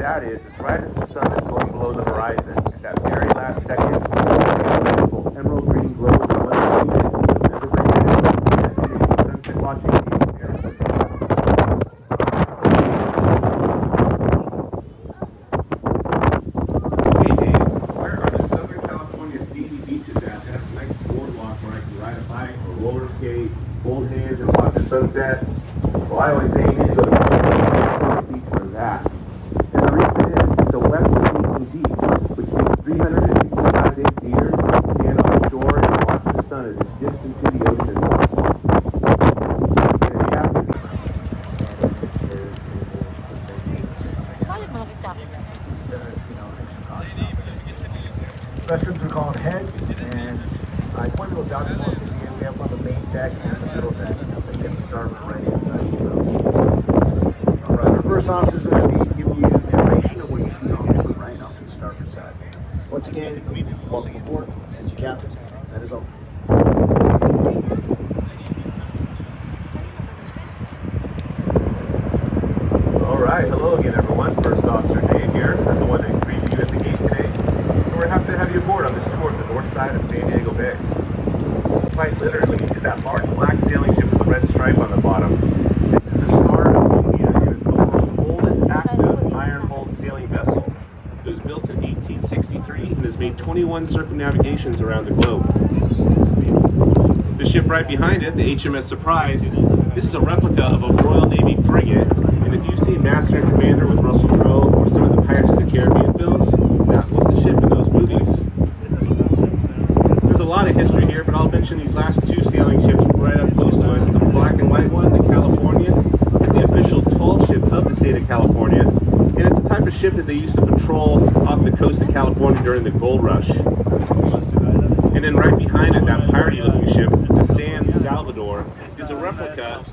that is, it's right as the sun is going below the horizon. At that very last second, a beautiful emerald green glow that wasn't seen ever been in sunset watching experience. Hey Dave, where are the Southern California sandy beaches at? That have a nice boardwalk where I can ride a bike or roller skate, hold hands and watch the sunset. Well, I always say you need to go to the beach for that. And the reason is, it's a west-facing beach, which means 365 days a year, you can stand on the shore and watch the sun as it dips into the ocean. And if you have to Restrooms are called heads, and I pointed those out to most of you. We have one on the main deck and the middle deck. So you get the starboard right inside of those. All right, our first officer is going to be giving you the narration of what you see on the right off the starboard side. Once again, welcome aboard. This is your captain. That is all. All right, hello again, everyone. First Officer Dave here. I'm the one that greeted you at the gate today. And we're happy to have you aboard on this tour of the north side of San Diego Bay. Quite literally, is that large black sailing ship with a red stripe on the bottom. This is the Star of India, and it's the world's oldest active iron-hulled sailing vessel. It was built in 1863 and has made 21 circumnavigations around the globe. The ship right behind it, the HMS Surprise, this is a replica of a Royal Navy frigate, and if you've seen Master and Commander with Russell Crowe or some of the Pirates of the Caribbean films, that was the ship in those movies. There's a lot of history here, but I'll mention these last two sailing ships right up close to us. The black and white one, the California, is the official tall ship of the state of California, and it's the type of ship that they used to patrol off the coast of California during the gold rush. And then right behind it, that piratey looking ship, the San Salvador, is a replica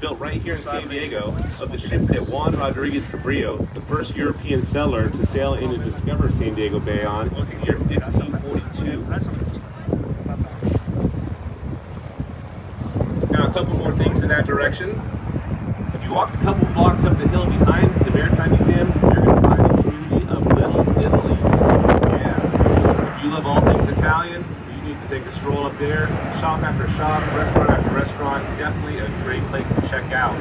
built right here in San Diego of the ship that Juan Rodriguez Cabrillo, the first European settler to sail in and discover San Diego Bay on, was in the year 1542. Now a couple more things in that direction. If you walk a couple blocks up the hill behind the Maritime Museum, you're going to find the community of Little Italy. Yeah. If you love all things Italian, you need to take a stroll up there, shop after shop, restaurant after restaurant. Definitely a great place to check out.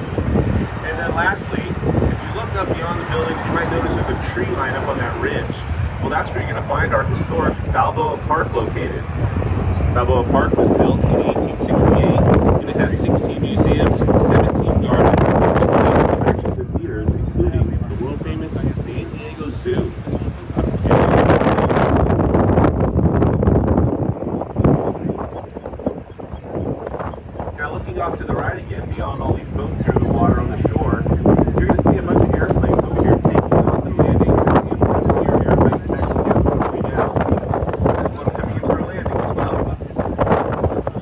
And then lastly, if you look up beyond the buildings, you might notice there's a tree line up on that ridge. Well, that's where you're going to find our historic Balboa Park located. Balboa Park was built in 1868, and it has 16 museums, 17 gardens, and 20 attractions and theaters, including the world-famous San Diego Zoo. Now looking off to the right again, beyond all these boats here in the water on the shore, you're going to see a bunch of airplanes over here taking off and landing. You're going to see a Frontier airplane taxiing down the way now. There's one coming in for a landing as well.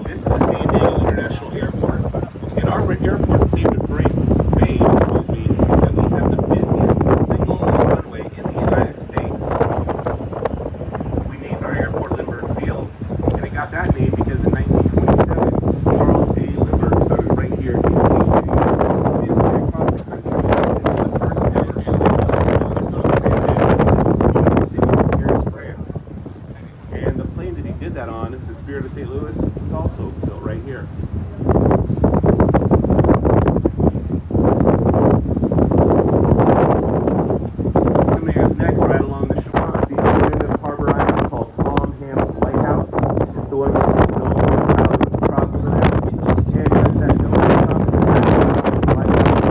This is the San Diego International Airport. And our airport's claim to fame, is that we have the busiest single runway in the United States. We named our airport Lindbergh Field, and it got that name because in 1927, Charles A. Lindbergh started right here in San Diego. Across the country, the first ever ship of San Diego, the city of Paris, France. And the plane that he did that on, the Spirit of St. Louis, was also built right here. Coming up next, right along the shore, is the island of Harbor Island called Tom Ham's Lighthouse. It's the one with the houses across over there. And there's that building on top of the lighthouse.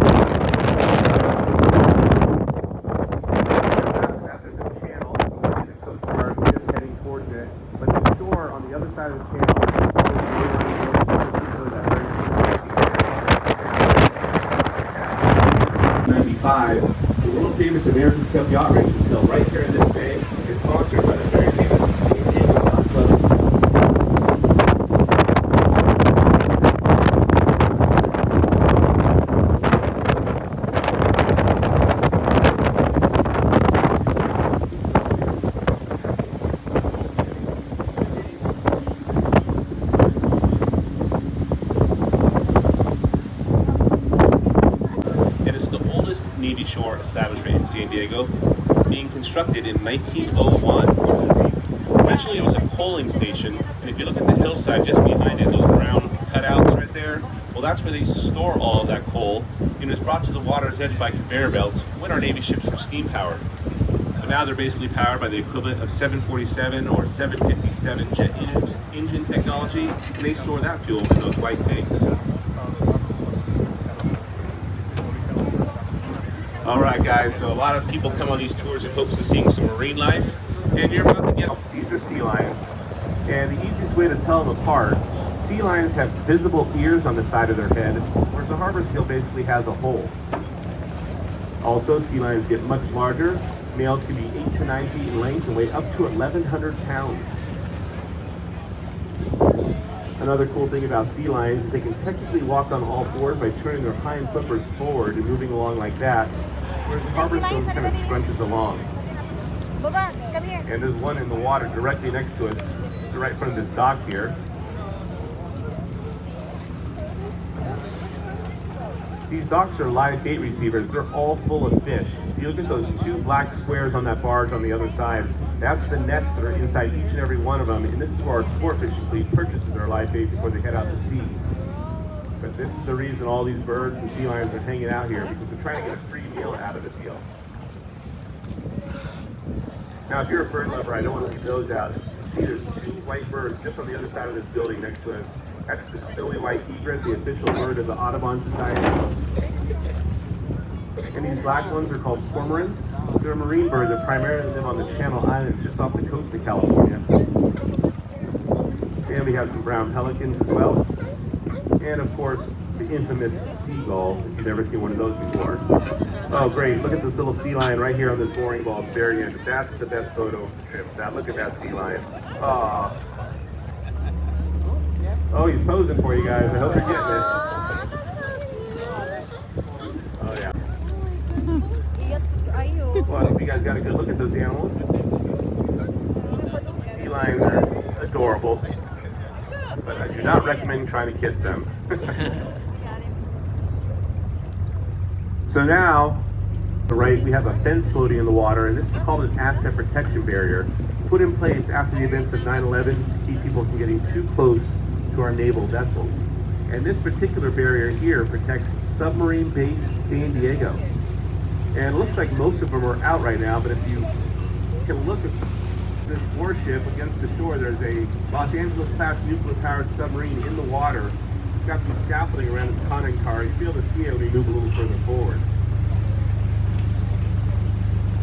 There's a channel. You can see the Coast Guard just heading towards it. But the shore on the other side of the channel the world famous America's Cup yacht race was held right here in this bay. It's sponsored by the very famous San Diego Yacht Club. Navy shore establishment in San Diego, being constructed in 1901. Originally, it was a coaling station, and if you look at the hillside just behind it, those brown cutouts right there, well, that's where they used to store all of that coal, and it was brought to the water's edge by conveyor belts when our Navy ships were steam powered. But now they're basically powered by the equivalent of 747 or 757 jet engine technology, and they store that fuel in those white tanks. All right, guys, so a lot of people come on these tours in hopes of seeing some marine life, and you're about to get... These are sea lions, and the easiest way to tell them apart, sea lions have visible ears on the side of their head, whereas a harbor seal basically has a hole. Also, sea lions get much larger. Males can be 8 to 9 feet in length and weigh up to 1,100 pounds. Another cool thing about sea lions is they can technically walk on all fours by turning their hind flippers forward and moving along like that, whereas the harbor seal kind of scrunches along. Baba, come here. And there's one in the water directly next to us, so right in front of this dock here. These docks are live bait receivers. They're all full of fish. If you look at those 2 black squares on that barge on the other side, that's the nets that are inside each and every one of them, and this is where our sport fishing fleet purchases their live bait before they head out to sea. But this is the reason all these birds and sea lions are hanging out here, because they're trying to get a free meal out of the deal. Now, if you're a bird lover, I don't want to leave those out. See, there's 2 white birds just on the other side of this building next to us. That's the snowy white egret, the official bird of the Audubon Society. And these black ones are called cormorants. They're marine birds that primarily live on the Channel Islands just off the coast of California. And we have some brown pelicans as well. And of course, the infamous seagull, if you've never seen one of those before. Oh great, look at this little sea lion right here on this mooring ball at the very end. That's the best photo of the trip. Now look at that sea lion. Aww. Oh, he's posing for you guys. I hope you're getting it. Oh yeah. Well, I hope you guys got a good look at those animals. Sea lions are adorable, but I do not recommend trying to kiss them. So now, right, we have a fence floating in the water, and this is called an asset protection barrier, put in place after the events of 9/11 to keep people from getting too close to our naval vessels. And this particular barrier here protects submarine-based San Diego. And it looks like most of them are out right now, but if you can look at this warship against the shore, there's a Los Angeles-class nuclear-powered submarine in the water. It's got some scaffolding around its conning car. You'll be able to see it when we move a little further forward.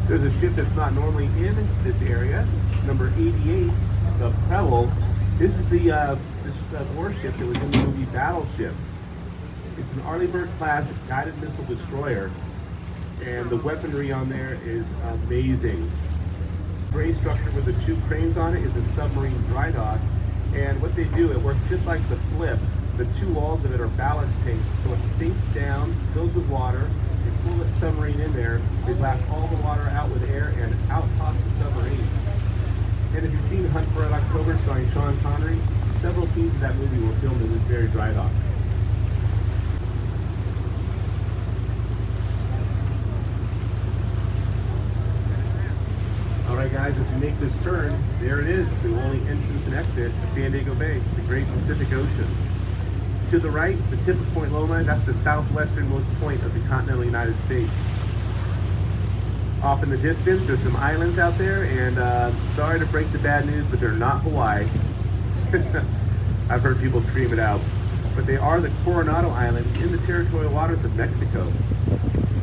There's a ship that's not normally in this area, number 88, the Pebble. This is the warship that was in the movie Battleship. It's an Arleigh Burke-class guided missile destroyer, and the weaponry on there is amazing. Gray structure with the 2 cranes on it is a submarine dry dock, and what they do, it works just like the Flip. The 2 walls of it are ballast tanks, so it sinks down, fills with water. They pull that submarine in there, they blast all the water out with air, and out pops the submarine. And if you've seen Hunt for Red October starring Sean Connery, several scenes of that movie were filmed in this very dry dock. Alright guys, as we make this turn, there it is, the only entrance and exit to San Diego Bay, the Great Pacific Ocean. To the right, the tip of Point Loma, that's the southwesternmost point of the continental United States. Off in the distance, there's some islands out there, and sorry to break the bad news, but they're not Hawaii. I've heard people scream it out. But they are the Coronado Islands in the territorial waters of Mexico.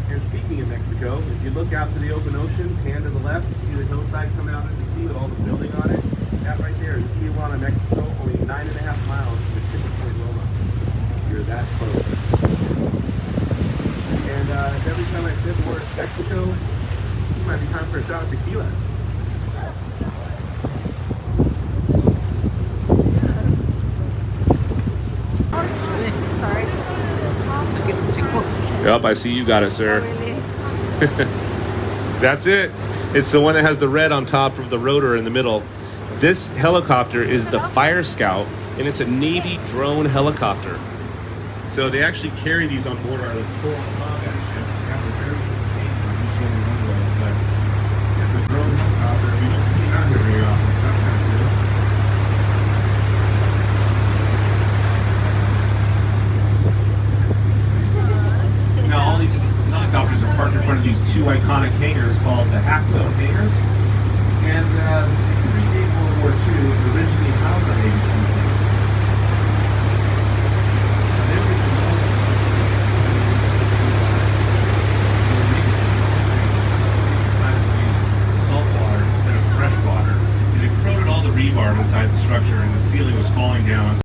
And speaking of Mexico, if you look out to the open ocean, hand to the left, you see the hillside coming out into the sea with all the building on it. That right there is Tijuana, Mexico, only 9.5 miles from the tip of Point Loma. You're that close. And every time I say the word Mexico, it might be time for a shot of tequila. Yep, I see you got it, sir. That's it. It's the one that has the red on top of the rotor in the middle. This helicopter is the Fire Scout, and it's a Navy drone helicopter. So they actually carry these on board our littoral combat ships. They have a very big inside the structure, and the ceiling was falling down.